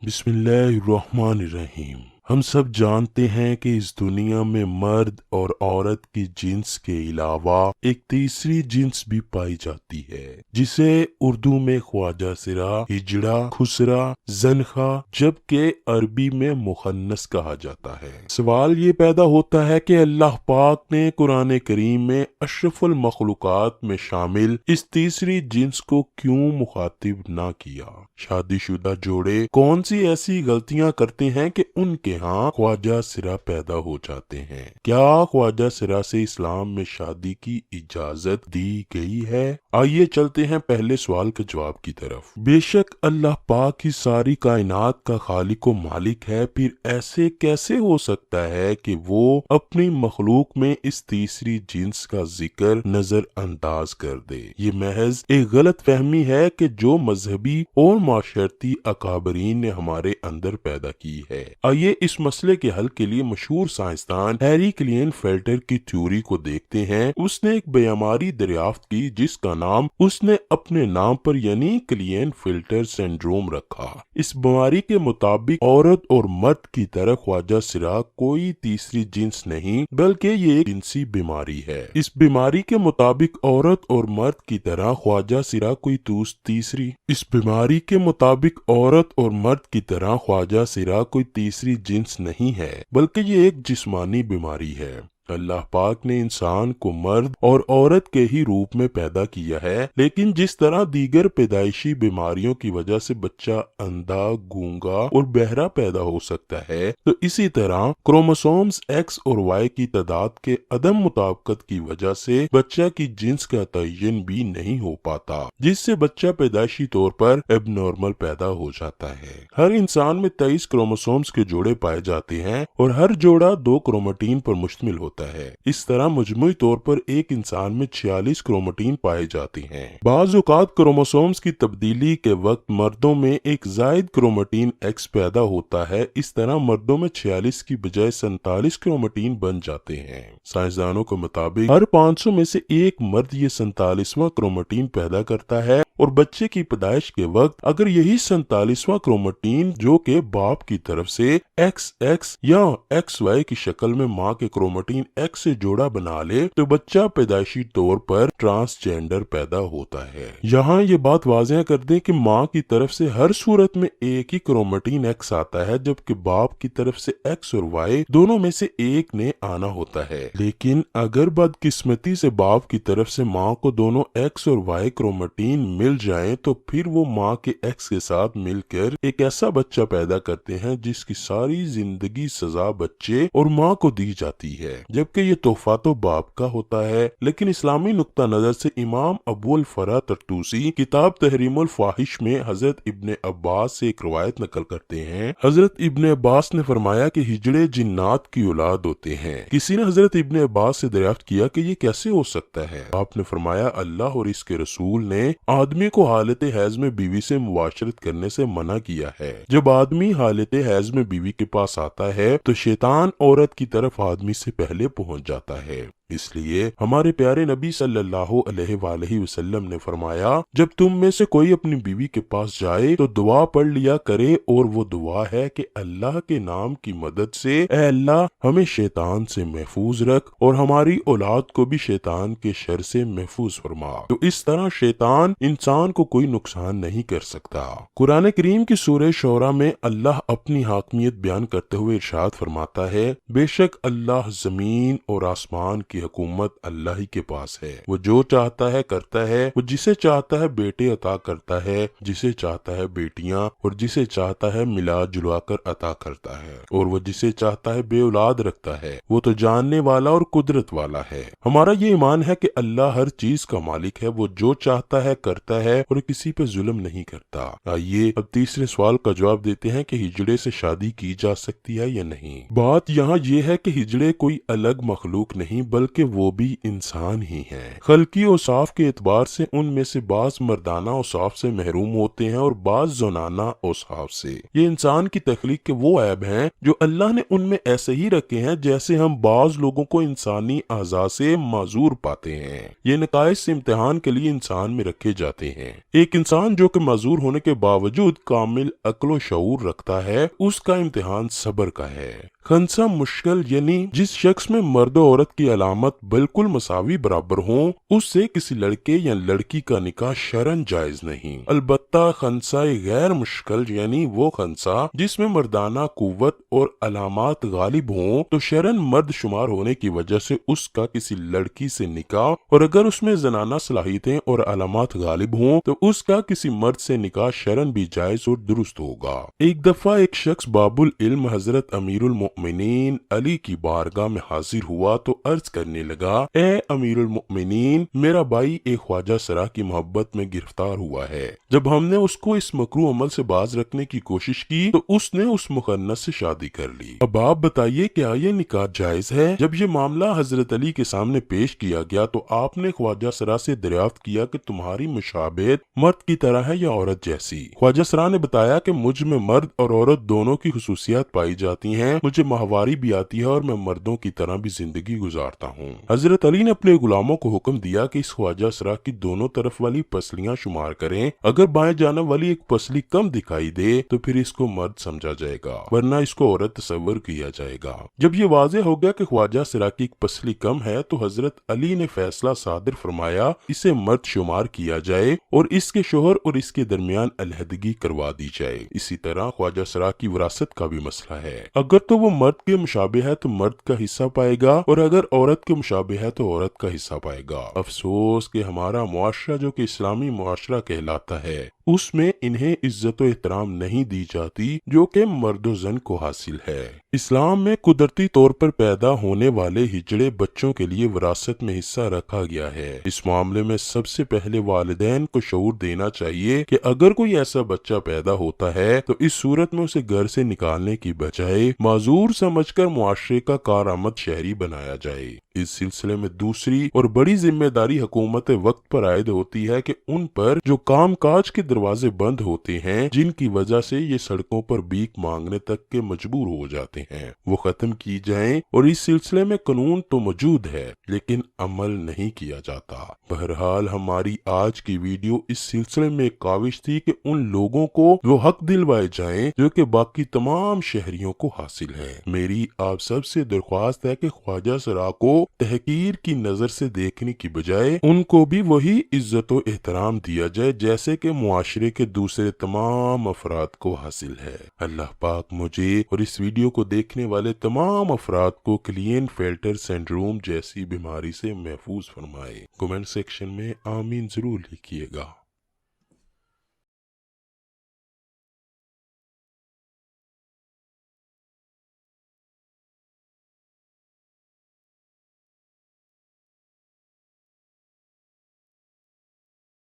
बिस्मिल्लाहिर्रहमानिर्रहीम। हम सब जानते हैं कि इस दुनिया में मर्द और औरत की जिन्स के अलावा एक तीसरी जिन्स भी पाई जाती है, जिसे उर्दू में ख्वाजा सिरा, हिजड़ा, खुसरा, जनखा जबकि अरबी में मुखन्नस कहा जाता है। सवाल ये पैदा होता है कि अल्लाह पाक ने कुरान करीम में अशरफुल मखलूकात में शामिल इस तीसरी जिन्स को क्यों मुखातिब ना किया। शादीशुदा जोड़े कौन सी ऐसी गलतियां करते हैं कि उनके यहाँ ख्वाजा सिरा पैदा हो जाते हैं। क्या ख्वाजा सिरा से इस्लाम में शादी की इजाजत दी गई है? आइए चलते हैं पहले सवाल के जवाब की तरफ। बेशक अल्लाह पाक ही सारी कायनात का खालिक व मालिक है, फिर ऐसे कैसे हो सकता है कि वो अपनी मखलूक में इस तीसरी जिन्स का जिक्र नजर अंदाज कर दे। ये महज एक गलत फहमी है कि जो मजहबी और माशरती अकाबरीन ने हमारे अंदर पैदा की है। आइए इस मसले के हल के लिए मशहूर साइंसदान हैरी क्लियनफेल्टर की थ्योरी को देखते हैं। उसने एक बेमारी दरियाफ्त की जिसका नाम उसने अपने नाम पर यानी क्लियनफेल्टर सिंड्रोम रखा। इस बीमारी के मुताबिक औरत और मर्द की तरह ख्वाजा सिरा कोई तीसरी जिन्स नहीं बल्कि ये एक जिनसी बीमारी है। इस बीमारी के मुताबिक औरत और मर्द की तरह ख्वाजा सिरा कोई तीसरी इस बीमारी के मुताबिक औरत और मर्द की तरह ख्वाजा सिरा कोई तीसरी जिन्स नहीं है बल्कि ये एक जिस्मानी बीमारी है। अल्लाह पाक ने इंसान को मर्द और औरत के ही रूप में पैदा किया है, लेकिन जिस तरह दीगर पैदाइशी बीमारियों की वजह से बच्चा अंधा, गूंगा और बहरा पैदा हो सकता है, तो इसी तरह क्रोमोसोम्स एक्स और वाई की तादाद के अदम मुताबिकत की वजह से बच्चा की जिन्स का तयन भी नहीं हो पाता, जिससे बच्चा पैदाइशी तौर पर एबनॉर्मल पैदा हो जाता है। हर इंसान में 23 क्रोमोसोम्स के जोड़े पाए जाते हैं और हर जोड़ा 2 क्रोमेटिन पर मुश्तमिल होता है। इस तरह मजमूई तौर पर एक इंसान में 46 क्रोमेटिन पाए जाते हैं। बाज़ औक़ात क्रोमोसोम्स की तब्दीली के वक्त मर्दों में एक जायद क्रोमेटिन एक्स पैदा होता है। इस तरह मर्दों में 46 की बजाय 47 क्रोमेटिन बन जाते हैं। साइंसदानों के मुताबिक हर 500 में से एक मर्द ये 47वां क्रोमेटिन पैदा करता है और बच्चे की पैदाइश के वक्त अगर यही 47वां क्रोमेटिन जो के बाप की तरफ से XX या XY की शक्ल में माँ के क्रोमेटिन X से जोड़ा बना ले तो बच्चा पैदाइशी तौर पर ट्रांसजेंडर पैदा होता है। यहाँ ये बात वाज़ेह कर दें कि माँ की तरफ से हर सूरत में एक ही क्रोमेटिन X आता है, जबकि बाप की तरफ से X और Y दोनों में से एक ने आना होता है। लेकिन अगर बदकिस्मती से बाप की तरफ से माँ को दोनों X और Y क्रोमेटिन मिल जाएं तो फिर वो माँ के X के साथ मिलकर एक ऐसा बच्चा पैदा करते हैं जिसकी सारी जिंदगी सजा बच्चे और माँ को दी जाती है, जबकि ये तोहफा तो बाप का होता है। लेकिन इस्लामी नुक्ता नजर से इमाम अबुल फरा तरतूसी किताब तहरीमुल फाहिश में हजरत इब्ने अब्बास से एक रवायत नकल करते हैं। हजरत इब्ने अब्बास ने फरमाया कि हिजड़े जिन्नात की औलाद होते हैं। किसी ने हजरत इब्ने अब्बास से दरियाफ्त किया कि ये कैसे हो सकता है। आपने फरमाया अल्लाह और इसके रसूल ने आदमी को हालत हैज में बीवी से मुबाशरत करने से मना किया है। जब आदमी हालत हैज में बीवी के पास आता है तो शैतान औरत की तरफ आदमी से पहले पहुंच जाता है। इसलिए हमारे प्यारे नबी सल्लल्लाहु अलैहि वसल्लम ने फरमाया जब तुम में से कोई अपनी बीवी के पास जाए तो दुआ पढ़ लिया करे, और वो दुआ है कि अल्लाह के नाम की मदद से ऐ अल्लाह हमें शैतान से महफूज रख और हमारी औलाद को भी शैतान के शर से महफूज फरमा। तो इस तरह शैतान इंसान को कोई नुकसान नहीं कर सकता। कुरान करीम की सूरह शोरा में अल्लाह अपनी हाकमियत बयान करते हुए इरशाद फरमाता है, बेशक अल्लाह जमीन और आसमान की हुकूमत अल्लाह ही के पास है। वो जो चाहता है करता है। वो जिसे चाहता है बेटे अता करता है, जिसे चाहता है बेटियां, और जिसे चाहता है मिला जुला कर अता करता है, और वो जिसे चाहता है बे औलाद रखता है। वो तो जानने वाला और कुदरत वाला है। हमारा ये ईमान है कि अल्लाह हर चीज का मालिक है। वो जो चाहता है करता है और किसी पे जुल्म नहीं करता। आइए अब तीसरे सवाल का जवाब देते हैं कि हिजड़े से शादी की जा सकती है या नहीं। बात यहाँ ये है कि हिजड़े कोई अलग मखलूक नहीं बल्कि بلکہ وہ بھی انسان ہی ہیں۔ خلقی اوصاف کے اعتبار سے ان میں سے بعض مردانہ اوصاف سے محروم ہوتے ہیں اور بعض زنانہ اوصاف سے۔ یہ انسان کی تخلیق کے وہ عیب ہیں جو اللہ نے ان میں ایسے ہی رکھے ہیں جیسے ہم بعض لوگوں کو انسانی اعضاء سے معذور پاتے ہیں۔ یہ نقائص امتحان کے لیے انسان میں رکھے جاتے ہیں۔ ایک انسان جو کہ معذور ہونے کے باوجود کامل عقل و شعور رکھتا ہے، اس کا امتحان صبر کا ہے۔ خنثی مشکل یعنی جس شخص میں مرد و عورت کی علامت بالکل مساوی برابر ہوں، اس سے کسی لڑکے یا لڑکی کا نکاح شرعاً جائز نہیں۔ البتہ خنثی غیر مشکل یعنی وہ خنثی جس میں مردانہ قوت اور علامات غالب ہوں تو شرعاً مرد شمار ہونے کی وجہ سے اس کا کسی لڑکی سے نکاح، اور اگر اس میں زنانہ صلاحیتیں اور علامات غالب ہوں تو اس کا کسی مرد سے نکاح شرعاً بھی جائز اور درست ہوگا۔ ایک دفعہ ایک شخص باب العلم حضرت امیر المؤمنین علی کی بارگاہ میں حاضر ہوا تو عرض کرنے لگا، اے امیر المؤمنین، میرا بھائی ایک خواجہ سرا کی محبت میں گرفتار ہوا ہے۔ جب ہم نے اس کو اس مکروہ عمل سے باز رکھنے کی کوشش کی تو اس نے اس مخنث سے شادی کر لی۔ اب آپ بتائیے کیا یہ نکاح جائز ہے؟ جب یہ معاملہ حضرت علی کے سامنے پیش کیا گیا تو آپ نے خواجہ سرا سے دریافت کیا کہ تمہاری مشابہت مرد کی طرح ہے یا عورت جیسی؟ خواجہ سرا نے بتایا کہ مجھ میں مرد اور عورت دونوں کی خصوصیات پائی جاتی ہیں، مجھے ماہواری بھی آتی ہے اور میں مردوں کی طرح بھی زندگی گزارتا ہوں۔ حضرت علی نے اپنے غلاموں کو حکم دیا کہ اس خواجہ سرا کی دونوں طرف والی پسلیاں شمار کریں، اگر بائیں جانب والی ایک پسلی کم دکھائی دے تو پھر اس کو مرد سمجھا جائے گا، ورنہ اس کو عورت تصور کیا جائے گا۔ جب یہ واضح ہو گیا کہ خواجہ سرا کی ایک پسلی کم ہے تو حضرت علی نے فیصلہ صادر فرمایا اسے مرد شمار کیا جائے اور اس کے شوہر اور اس کے درمیان علیحدگی کروا دی جائے۔ اسی طرح خواجہ سرا کی وراثت کا بھی مسئلہ ہے، اگر تو وہ مرد کے مشابہ ہے تو مرد کا حصہ پائے گا اور اگر عورت کے مشابہ ہے تو عورت کا حصہ پائے گا۔ افسوس کہ ہمارا معاشرہ جو کہ اسلامی معاشرہ کہلاتا ہے، اس میں انہیں عزت و احترام نہیں دی جاتی جو کہ مرد و زن کو حاصل ہے۔ اسلام میں قدرتی طور پر پیدا ہونے والے ہجڑے بچوں کے لیے وراثت میں حصہ رکھا گیا ہے۔ اس معاملے میں سب سے پہلے والدین کو شعور دینا چاہیے کہ اگر کوئی ایسا بچہ پیدا ہوتا ہے تو اس صورت میں اسے گھر سے نکالنے کی بجائے معذور سمجھ کر معاشرے کا کارآمد شہری بنایا جائے۔ اس سلسلے میں دوسری اور بڑی ذمہ داری حکومت وقت پر عائد ہوتی ہے کہ ان پر جو کام کاج کے دروازے بند ہوتے ہیں، جن کی وجہ سے یہ سڑکوں پر بھیک مانگنے تک کے مجبور ہو جاتے ہیں، وہ ختم کی جائیں، اور اس سلسلے میں قانون تو موجود ہے لیکن عمل نہیں کیا جاتا۔ بہرحال ہماری آج کی ویڈیو اس سلسلے میں ایک کاوش تھی کہ ان لوگوں کو وہ حق دلوائے جائیں جو کہ باقی تمام شہریوں کو حاصل ہے۔ میری آپ سب سے درخواست ہے کہ خواجہ سرا کو تحقیر کی نظر سے دیکھنے کی بجائے ان کو بھی وہی عزت و احترام دیا جائے جیسے کہ معاشرے کے دوسرے تمام افراد کو حاصل ہے۔ اللہ پاک مجھے اور اس ویڈیو کو دیکھنے والے تمام افراد کو کلین فلٹر سنڈروم جیسی بیماری سے محفوظ فرمائے۔ کمنٹ سیکشن میں آمین ضرور لکھیے گا۔